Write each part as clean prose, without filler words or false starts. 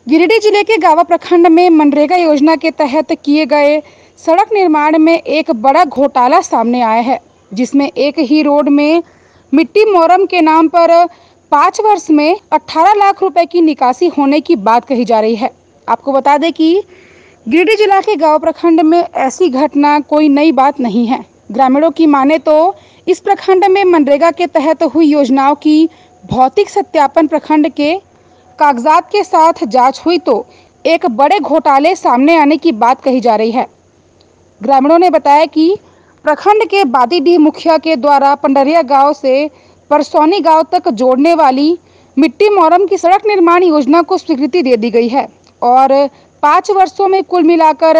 गिरिडीह जिले के गावा प्रखंड में मनरेगा योजना के तहत किए गए सड़क निर्माण में एक बड़ा घोटाला सामने आया है, जिसमें एक ही रोड में मिट्टी मोरम के नाम पर 5 वर्ष में 18 लाख रुपए की निकासी होने की बात कही जा रही है। आपको बता दें कि गिरिडीह जिला के गावा प्रखंड में ऐसी घटना कोई नई बात नहीं है। ग्रामीणों की माने तो इस प्रखंड में मनरेगा के तहत हुई योजनाओं की भौतिक सत्यापन प्रखंड के कागजात के साथ जांच हुई तो एक बड़े घोटाले सामने आने की बात कही जा रही है। ग्रामीणों ने बताया कि प्रखंड के बादीडीह मुखिया के द्वारा पंडरिया गांव से परसौनी गांव तक जोड़ने वाली मिट्टी मोरम की सड़क निर्माण योजना को स्वीकृति दे दी गई है और 5 वर्षों में कुल मिलाकर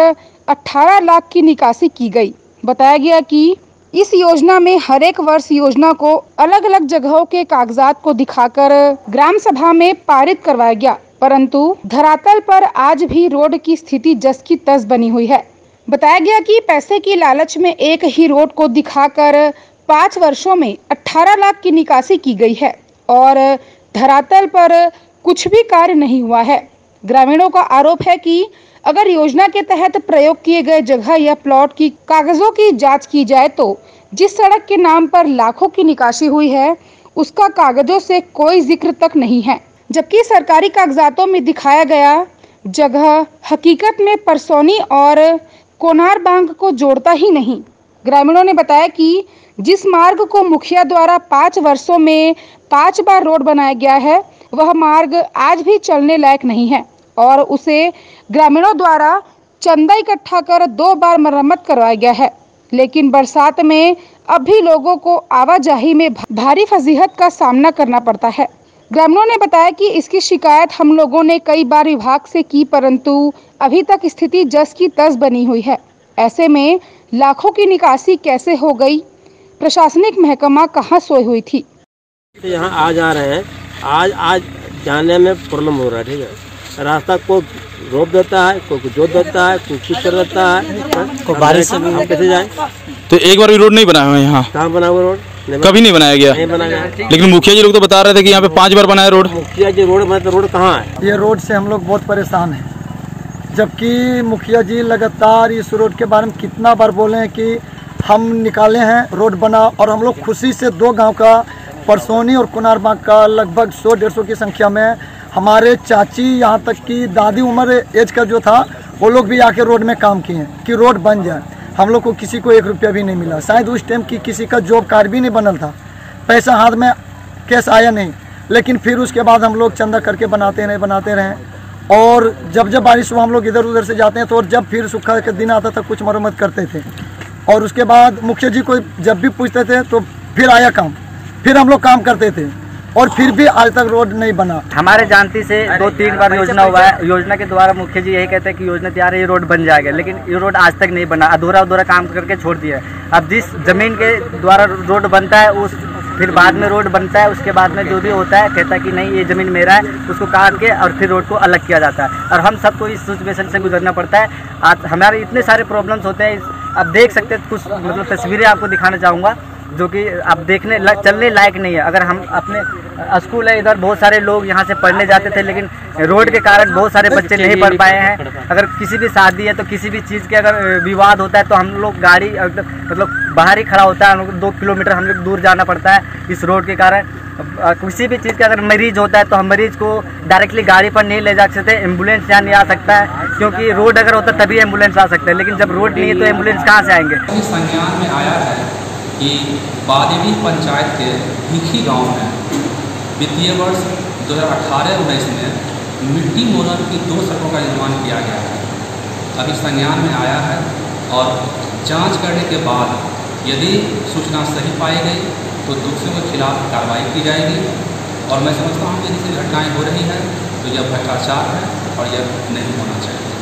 18 लाख की निकासी की गई। बताया गया कि इस योजना में हर एक वर्ष योजना को अलग अलग जगहों के कागजात को दिखाकर ग्राम सभा में पारित करवाया गया, परंतु धरातल पर आज भी रोड की स्थिति जस की तस बनी हुई है। बताया गया कि पैसे की लालच में एक ही रोड को दिखाकर 5 वर्षों में 18 लाख की निकासी की गई है और धरातल पर कुछ भी कार्य नहीं हुआ है। ग्रामीणों का आरोप है कि अगर योजना के तहत प्रयोग किए गए जगह या प्लॉट की कागजों की जांच की जाए तो जिस सड़क के नाम पर लाखों की निकासी हुई है उसका कागजों से कोई जिक्र तक नहीं है, जबकि सरकारी कागजातों में दिखाया गया जगह हकीकत में परसौनी और कोनार बांग को जोड़ता ही नहीं। ग्रामीणों ने बताया कि जिस मार्ग को मुखिया द्वारा 5 वर्षों में 5 बार रोड बनाया गया है वह मार्ग आज भी चलने लायक नहीं है और उसे ग्रामीणों द्वारा चंदा इकट्ठा कर 2 बार मरम्मत करवाया गया है, लेकिन बरसात में अब भी लोगों को आवाजाही में भारी फजीहत का सामना करना पड़ता है। ग्रामीणों ने बताया कि इसकी शिकायत हम लोगों ने कई बार विभाग से की, परंतु अभी तक स्थिति जस की तस बनी हुई है। ऐसे में लाखों की निकासी कैसे हो गई, प्रशासनिक महकमा कहां सोई हुई थी। यहाँ आ जा रहे हैं, आज जाने में प्रॉब्लम हो रहा है। ठीक है, रास्ता को रोक देता है, कोई जोत देता है, कोई कुछ कर देता है, कोई बारिश से हम कैसे जाए। तो एक बार भी रोड नहीं बनाया हुआ यहाँ? कहाँ बना हुआ रोड? कभी नहीं बनाया गया? नहीं बनाया गया। लेकिन मुखिया जी लोग तो बता रहे थे कि यहाँ पे 5 बार बनाया रोड। मुखिया जी रोड बना तो रोड कहाँ है? ये रोड से हम लोग बहुत परेशान हैं, जबकि मुखिया जी लगातार इस रोड के बारे में कितना बार बोले हैं कि हम निकाले हैं रोड बना, और हम लोग खुशी से 2 गाँव का परसौनी और कोनारबाग का लगभग 100-150 की संख्या में हमारे चाची यहाँ तक कि दादी उम्र एज का जो था वो लोग भी आके रोड में काम किए हैं कि रोड बन जाए। हम लोग को किसी को 1 रुपया भी नहीं मिला, शायद उस टाइम की किसी का जॉब कार्ड भी नहीं बनल था, पैसा हाथ में कैश आया नहीं, लेकिन फिर उसके बाद हम लोग चंदा करके बनाते रहे। और जब बारिश हुआ हम लोग इधर उधर से जाते हैं तो, और जब फिर सूखा का दिन आता था कुछ मरम्मत करते थे, और उसके बाद मुखिया जी को जब भी पूछते थे तो फिर आया काम, फिर हम लोग काम करते थे, और फिर भी आज तक रोड नहीं बना। हमारे जानती से 2-3 बार योजना हुआ है। योजना के द्वारा मुखिया जी यही कहते हैं कि योजना तैयार है, ये रोड बन जाएगा, लेकिन ये रोड आज तक नहीं बना, अधूरा काम करके छोड़ दिया है। अब जिस जमीन के द्वारा रोड बनता है उस फिर बाद में रोड बनता है, उसके बाद में जो भी होता है कहता है कि नहीं ये ज़मीन मेरा है, उसको काट के और फिर रोड को अलग किया जाता है, और हम सबको इस सिचुएशन से गुजरना पड़ता है। आज हमारे इतने सारे प्रॉब्लम्स होते हैं। अब देख सकते हैं, कुछ मतलब तस्वीरें आपको दिखाना चाहूँगा जो कि आप चलने लायक नहीं है। अगर हम अपने स्कूल है इधर, बहुत सारे लोग यहाँ से पढ़ने जाते थे, लेकिन रोड के कारण बहुत सारे बच्चे नहीं पढ़ पाए हैं। अगर किसी भी शादी है तो किसी भी चीज़ के अगर विवाद होता है तो हम लोग गाड़ी मतलब बाहर ही खड़ा होता है, हम लोग 2 किलोमीटर हम लोग दूर जाना पड़ता है इस रोड के कारण। किसी भी चीज़ का अगर मरीज होता है तो हम मरीज को डायरेक्टली गाड़ी पर नहीं ले जा सकते, एम्बुलेंस यहाँ नहीं आ सकता है, क्योंकि रोड अगर होता तभी एम्बुलेंस आ सकता है, लेकिन जब रोड नहीं है तो एम्बुलेंस कहाँ से आएंगे। संज्ञान में आया है कि बादीडीह पंचायत के भिखी गांव में वित्तीय वर्ष 2018-19 में मिट्टी मोरम की 2 सड़कों का निर्माण किया गया है। अभी संज्ञान में आया है और जांच करने के बाद यदि सूचना सही पाई गई तो दोषियों के खिलाफ कार्रवाई की जाएगी। और मैं समझता हूँ कि जैसे घटनाएँ हो रही हैं तो यह भ्रष्टाचार है और यह नहीं होना चाहिए।